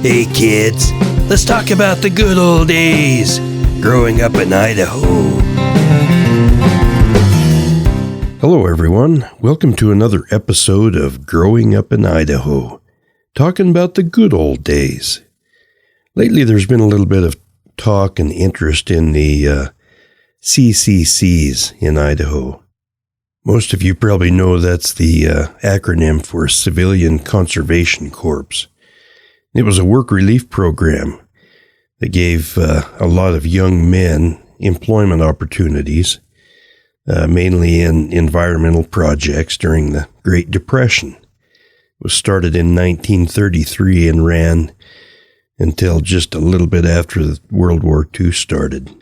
Hey kids, let's talk about the good old days growing up in Idaho. Hello everyone, welcome to another episode of Growing Up in Idaho, talking about the good old days. Lately there's been a little bit of talk and interest in the CCCs in Idaho. Most of you probably know that's the acronym for Civilian Conservation Corps. It was a work relief program that gave a lot of young men employment opportunities, mainly in environmental projects during the Great Depression. It was started in 1933 and ran until just a little bit after World War II started.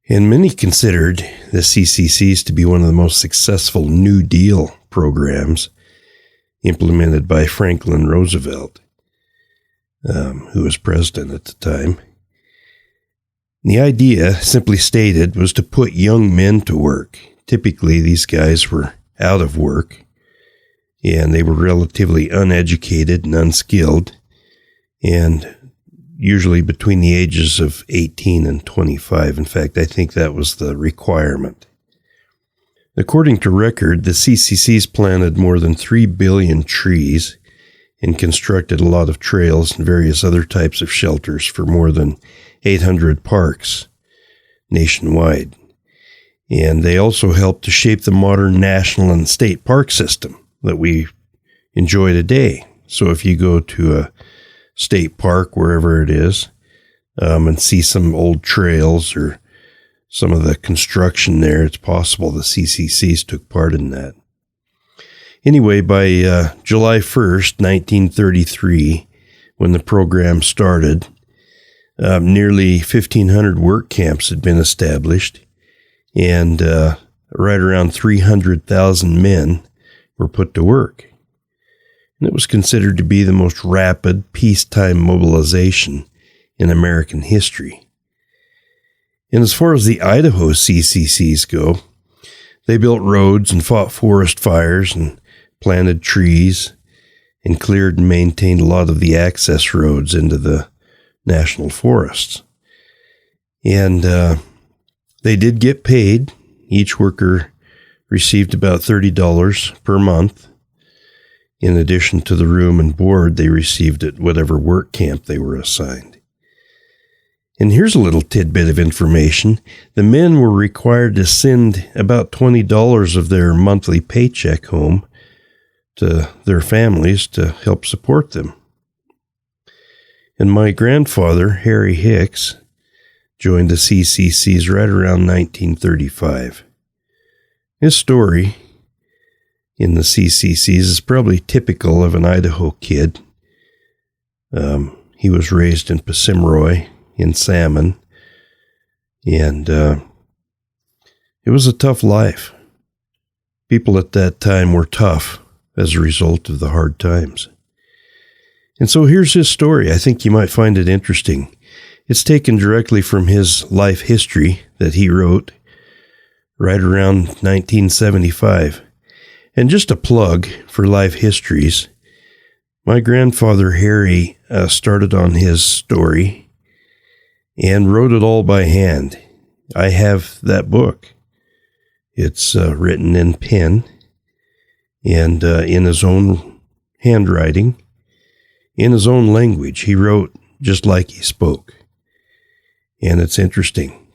And many considered the CCCs to be one of the most successful New Deal programs implemented by Franklin Roosevelt, who was president at the time. The idea, simply stated, was to put young men to work. Typically, these guys were out of work, and they were relatively uneducated and unskilled, and usually between the ages of 18 and 25. In fact, I think that was the requirement. According to record, the CCCs planted more than 3 billion trees and constructed a lot of trails and various other types of shelters for more than 800 parks nationwide. And they also helped to shape the modern national and state park system that we enjoy today. So if you go to a state park, wherever it is, and see some old trails or some of the construction there, it's possible the CCCs took part in that. Anyway, by July 1st, 1933, when the program started, nearly 1,500 work camps had been established, and right around 300,000 men were put to work. And it was considered to be the most rapid peacetime mobilization in American history. And as far as the Idaho CCCs go, they built roads and fought forest fires and planted trees and cleared and maintained a lot of the access roads into the national forests. And they did get paid. Each worker received about $30 per month. In addition to the room and board they received at whatever work camp they were assigned. And here's a little tidbit of information. The men were required to send about $20 of their monthly paycheck home to their families to help support them. And my grandfather, Harry Hicks, joined the CCCs right around 1935. His story in the CCCs is probably typical of an Idaho kid. He was raised in Passamaquoddy in Salmon, and it was a tough life. People at that time were tough as a result of the hard times. And so here's his story. I think you might find it interesting. It's taken directly from his life history that he wrote right around 1975. And just a plug for life histories, my grandfather Harry started on his story and wrote it all by hand. I have that book. It's written in pen and in his own handwriting, in his own language. He wrote just like he spoke. And it's interesting.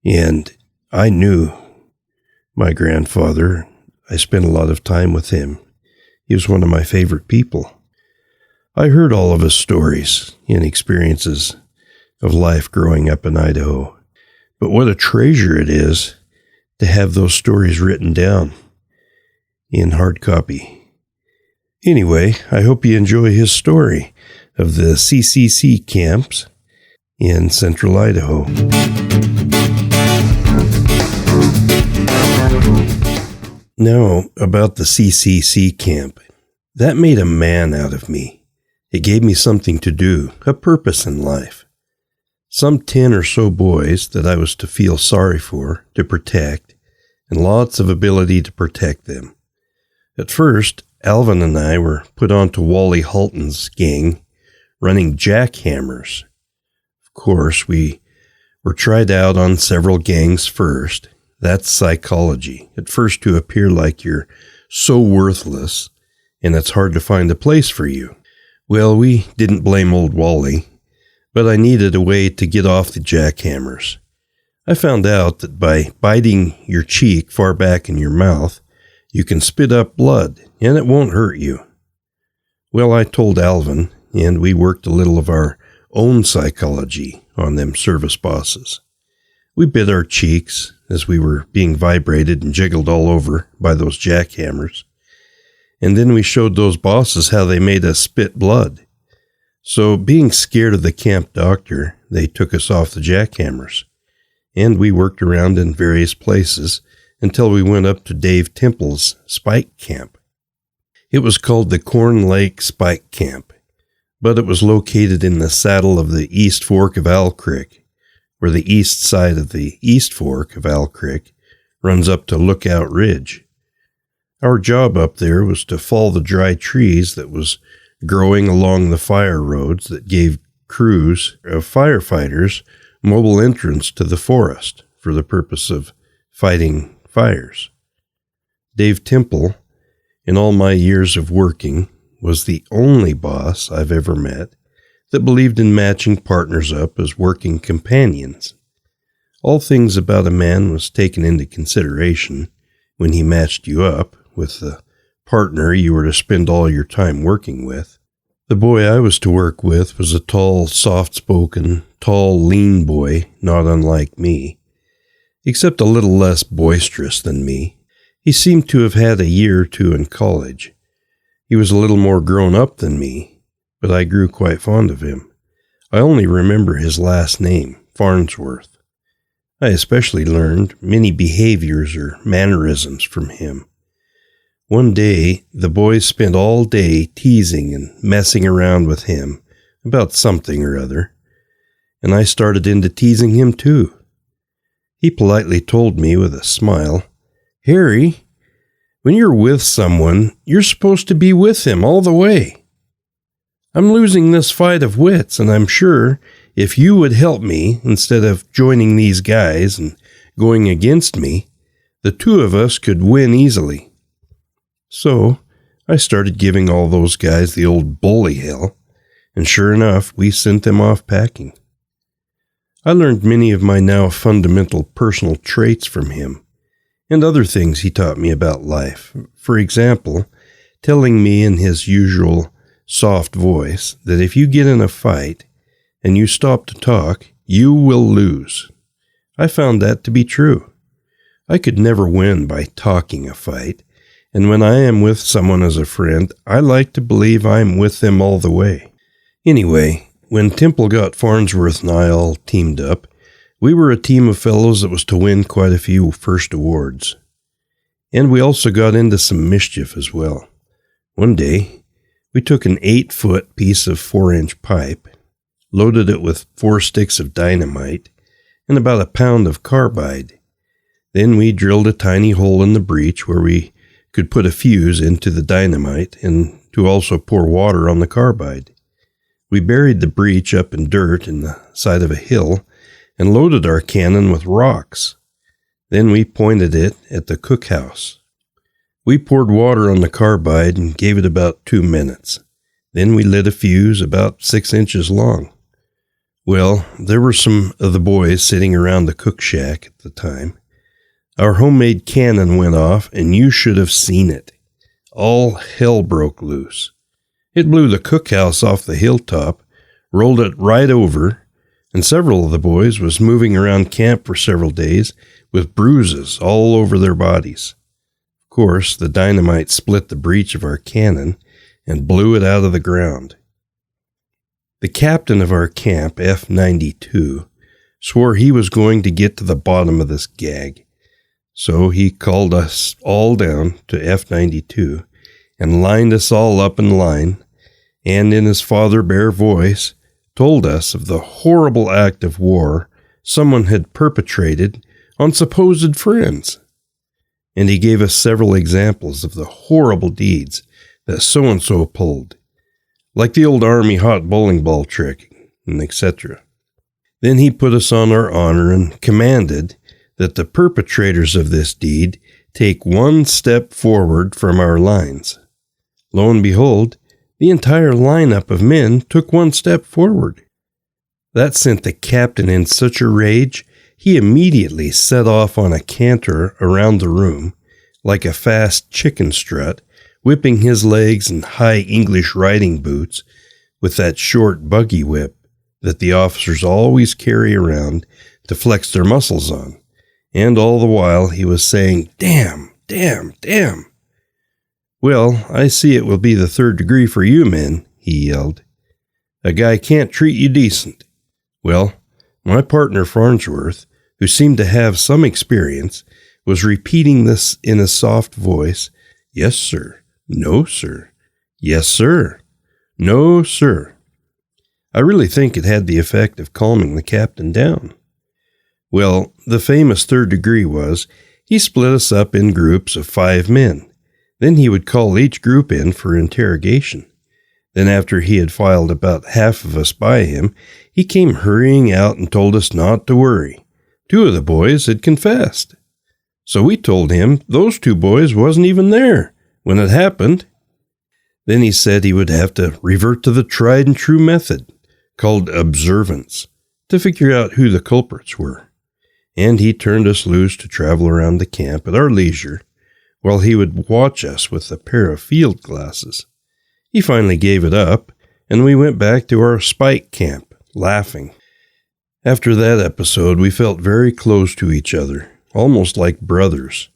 And I knew my grandfather. I spent a lot of time with him. He was one of my favorite people. I heard all of his stories and experiences of life growing up in Idaho. But what a treasure it is to have those stories written down in hard copy. Anyway, I hope you enjoy his story of the CCC camps in Central Idaho. Now, about the CCC camp. That made a man out of me. It gave me something to do, a purpose in life. Some 10 or so boys that I was to feel sorry for, to protect, and lots of ability to protect them. At first, Alvin and I were put onto Wally Halton's gang running jackhammers. Of course, we were tried out on several gangs first. That's psychology. At first to appear like you're so worthless, and it's hard to find a place for you. Well, we didn't blame old Wally, but I needed a way to get off the jackhammers. I found out that by biting your cheek far back in your mouth, you can spit up blood, and it won't hurt you. Well, I told Alvin, and we worked a little of our own psychology on them service bosses. We bit our cheeks as we were being vibrated and jiggled all over by those jackhammers. And then we showed those bosses how they made us spit blood. So, being scared of the camp doctor, they took us off the jackhammers. And we worked around in various places until we went up to Dave Temple's spike camp. It was called the Corn Lake Spike Camp, but it was located in the saddle of the East Fork of Owl Creek, where the east side of the East Fork of Owl Creek runs up to Lookout Ridge. Our job up there was to fall the dry trees that was growing along the fire roads that gave crews of firefighters mobile entrance to the forest for the purpose of fighting fires. Dave Temple, in all my years of working, was the only boss I've ever met that believed in matching partners up as working companions. All things about a man was taken into consideration when he matched you up with the partner you were to spend all your time working with. The boy I was to work with was a tall, soft-spoken, tall, lean boy, not unlike me, except a little less boisterous than me. He seemed to have had a year or two in college. He was a little more grown up than me, but I grew quite fond of him. I only remember his last name, Farnsworth. I especially learned many behaviors or mannerisms from him. One day, the boys spent all day teasing and messing around with him about something or other, and I started into teasing him too. He politely told me with a smile, "Harry, when you're with someone, you're supposed to be with him all the way. I'm losing this fight of wits, and I'm sure if you would help me instead of joining these guys and going against me, the two of us could win easily." So I started giving all those guys the old bully hell, and sure enough, we sent them off packing. I learned many of my now fundamental personal traits from him, and other things he taught me about life. For example, telling me in his usual soft voice that if you get in a fight and you stop to talk, you will lose. I found that to be true. I could never win by talking a fight, and when I am with someone as a friend, I like to believe I'm with them all the way. Anyway, when Temple got Farnsworth and I all teamed up, we were a team of fellows that was to win quite a few first awards. And we also got into some mischief as well. One day, we took an 8-foot piece of 4-inch pipe, loaded it with 4 sticks of dynamite, and about a pound of carbide. Then we drilled a tiny hole in the breech where we could put a fuse into the dynamite and to also pour water on the carbide. We buried the breech up in dirt in the side of a hill and loaded our cannon with rocks. Then we pointed it at the cookhouse. We poured water on the carbide and gave it about 2 minutes. Then we lit a fuse about 6 inches long. Well, there were some of the boys sitting around the cook shack at the time. Our homemade cannon went off, and you should have seen it. All hell broke loose. It blew the cookhouse off the hilltop, rolled it right over, and several of the boys was moving around camp for several days with bruises all over their bodies. Of course, the dynamite split the breech of our cannon and blew it out of the ground. The captain of our camp, F-92, swore he was going to get to the bottom of this gag. So he called us all down to F-92 and lined us all up in line, and in his father bear voice told us of the horrible act of war someone had perpetrated on supposed friends. And he gave us several examples of the horrible deeds that so-and-so pulled, like the old Army hot bowling ball trick, and etc. Then he put us on our honor and commanded that the perpetrators of this deed take one step forward from our lines. Lo and behold, the entire lineup of men took one step forward. That sent the captain in such a rage, he immediately set off on a canter around the room, like a fast chicken strut, whipping his legs in high English riding boots with that short buggy whip that the officers always carry around to flex their muscles on. And all the while he was saying, "Damn, damn, damn." "Well, I see it will be the third degree for you men," he yelled. "A guy can't treat you decent." Well, my partner Farnsworth, who seemed to have some experience, was repeating this in a soft voice. "Yes, sir. No, sir. Yes, sir. No, sir." I really think it had the effect of calming the captain down. Well, the famous third degree was, he split us up in groups of 5 men. Then he would call each group in for interrogation. Then after he had filed about half of us by him, he came hurrying out and told us not to worry. 2 of the boys had confessed. So we told him those 2 boys wasn't even there when it happened. Then he said he would have to revert to the tried and true method, called observance, to figure out who the culprits were. And he turned us loose to travel around the camp at our leisure, while he would watch us with a pair of field glasses. He finally gave it up, and we went back to our spike camp, laughing. After that episode, we felt very close to each other, almost like brothers,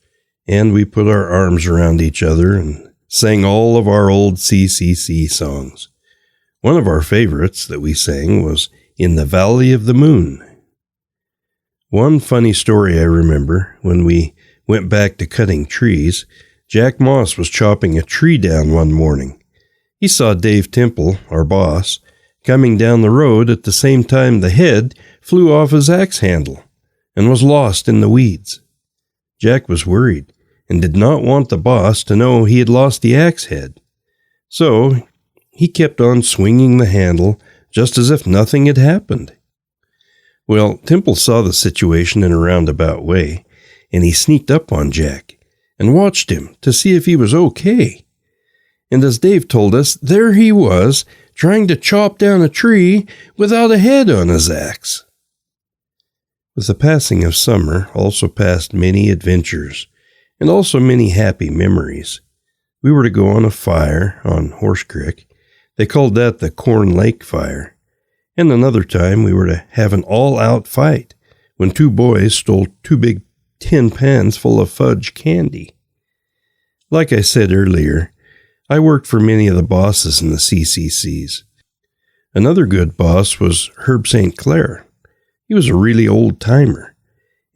and we put our arms around each other and sang all of our old CCC songs. One of our favorites that we sang was "In the Valley of the Moon." One funny story I remember, when we went back to cutting trees, Jack Moss was chopping a tree down one morning. He saw Dave Temple, our boss, coming down the road at the same time the head flew off his axe handle and was lost in the weeds. Jack was worried and did not want the boss to know he had lost the axe head. So he kept on swinging the handle just as if nothing had happened. Well, Temple saw the situation in a roundabout way, and he sneaked up on Jack and watched him to see if he was okay. And as Dave told us, there he was, trying to chop down a tree without a head on his axe. With the passing of summer also passed many adventures, and also many happy memories. We were to go on a fire on Horse Creek. They called that the Corn Lake Fire. And another time we were to have an all-out fight when 2 boys stole 2 big tin pans full of fudge candy. Like I said earlier, I worked for many of the bosses in the CCCs. Another good boss was Herb St. Clair. He was a really old-timer,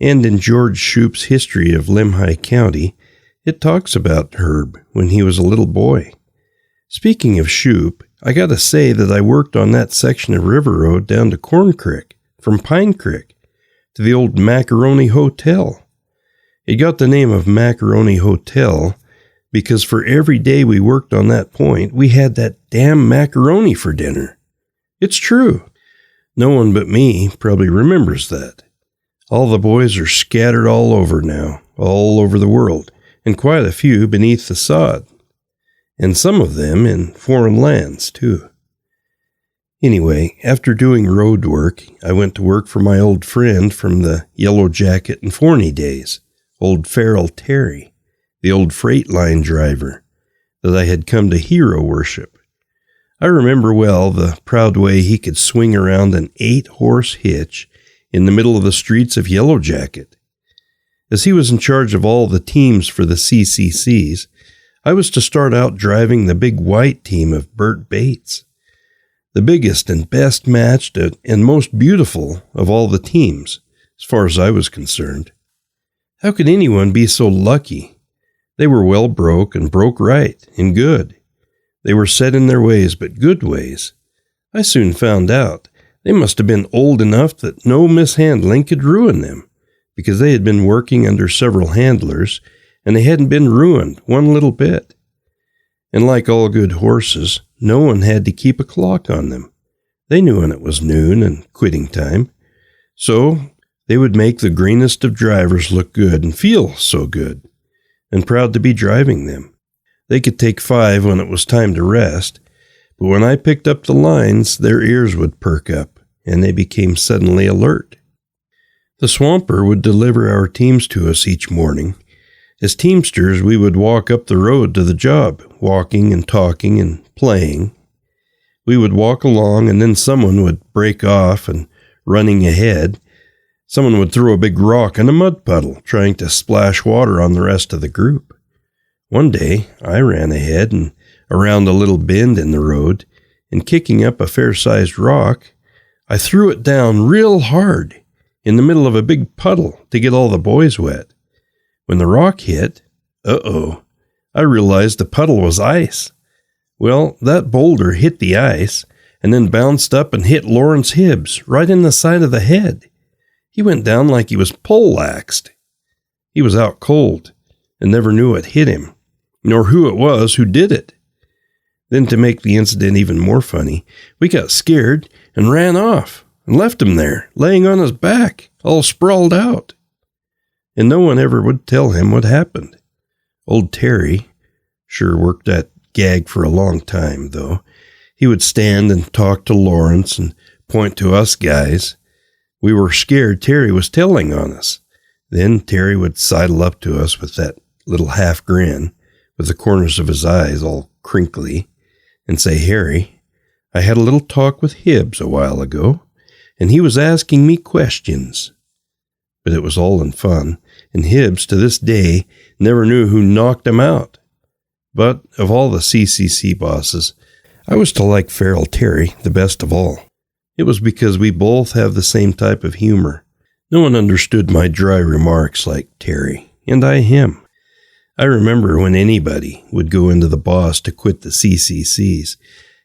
and in George Shoup's History of Lemhi County, it talks about Herb when he was a little boy. Speaking of Shoup, I gotta say that I worked on that section of River Road down to Corn Creek, from Pine Creek to the old Macaroni Hotel. It got the name of Macaroni Hotel because for every day we worked on that point, we had that damn macaroni for dinner. It's true. No one but me probably remembers that. All the boys are scattered all over now, all over the world, and quite a few beneath the sod. And some of them in foreign lands, too. Anyway, after doing road work, I went to work for my old friend from the Yellow Jacket and Forney days, old Farrell Terry, the old freight line driver that I had come to hero worship. I remember well the proud way he could swing around an 8-horse hitch in the middle of the streets of Yellow Jacket. As he was in charge of all the teams for the CCCs, I was to start out driving the big white team of Bert Bates, the biggest and best matched and most beautiful of all the teams, as far as I was concerned. How could anyone be so lucky? They were well broke and broke right and good. They were set in their ways, but good ways. I soon found out they must have been old enough that no mishandling could ruin them, because they had been working under several handlers, and they hadn't been ruined one little bit. And like all good horses, no one had to keep a clock on them. They knew when it was noon and quitting time. So they would make the greenest of drivers look good and feel so good and proud to be driving them. They could take 5 when it was time to rest, but when I picked up the lines, their ears would perk up and they became suddenly alert. The swamper would deliver our teams to us each morning. As teamsters, we would walk up the road to the job, walking and talking and playing. We would walk along and then someone would break off and running ahead. Someone would throw a big rock in a mud puddle, trying to splash water on the rest of the group. One day, I ran ahead and around a little bend in the road, and kicking up a fair-sized rock, I threw it down real hard in the middle of a big puddle to get all the boys wet. When the rock hit, I realized the puddle was ice. Well, that boulder hit the ice and then bounced up and hit Lawrence Hibbs right in the side of the head. He went down like he was poleaxed. He was out cold and never knew it hit him, nor who it was who did it. Then to make the incident even more funny, we got scared and ran off and left him there, laying on his back, all sprawled out. And no one ever would tell him what happened. Old Terry sure worked that gag for a long time, though. He would stand and talk to Lawrence and point to us guys. We were scared Terry was telling on us. Then Terry would sidle up to us with that little half grin, with the corners of his eyes all crinkly, and say, "Harry, I had a little talk with Hibbs a while ago, and he was asking me questions." But it was all in fun, and Hibbs to this day never knew who knocked him out. But of all the CCC bosses, I was to like Feral Terry the best of all. It was because we both have the same type of humor. No one understood my dry remarks like Terry, and I him. I remember when anybody would go into the boss to quit the CCCs,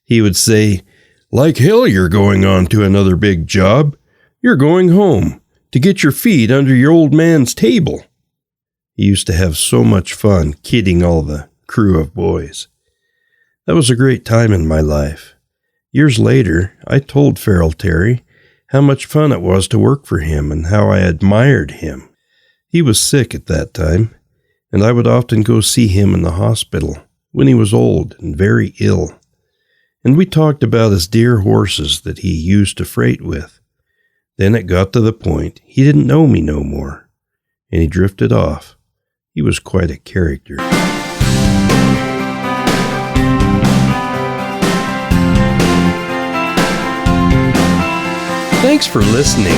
he would say, "Like hell you're going on to another big job. You're going home to get your feet under your old man's table." He used to have so much fun kidding all the crew of boys. That was a great time in my life. Years later, I told Feral Terry how much fun it was to work for him and how I admired him. He was sick at that time, and I would often go see him in the hospital when he was old and very ill. And we talked about his dear horses that he used to freight with. Then it got to the point he didn't know me no more, and he drifted off. He was quite a character. Thanks for listening.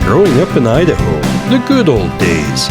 Growing up in Idaho, the good old days.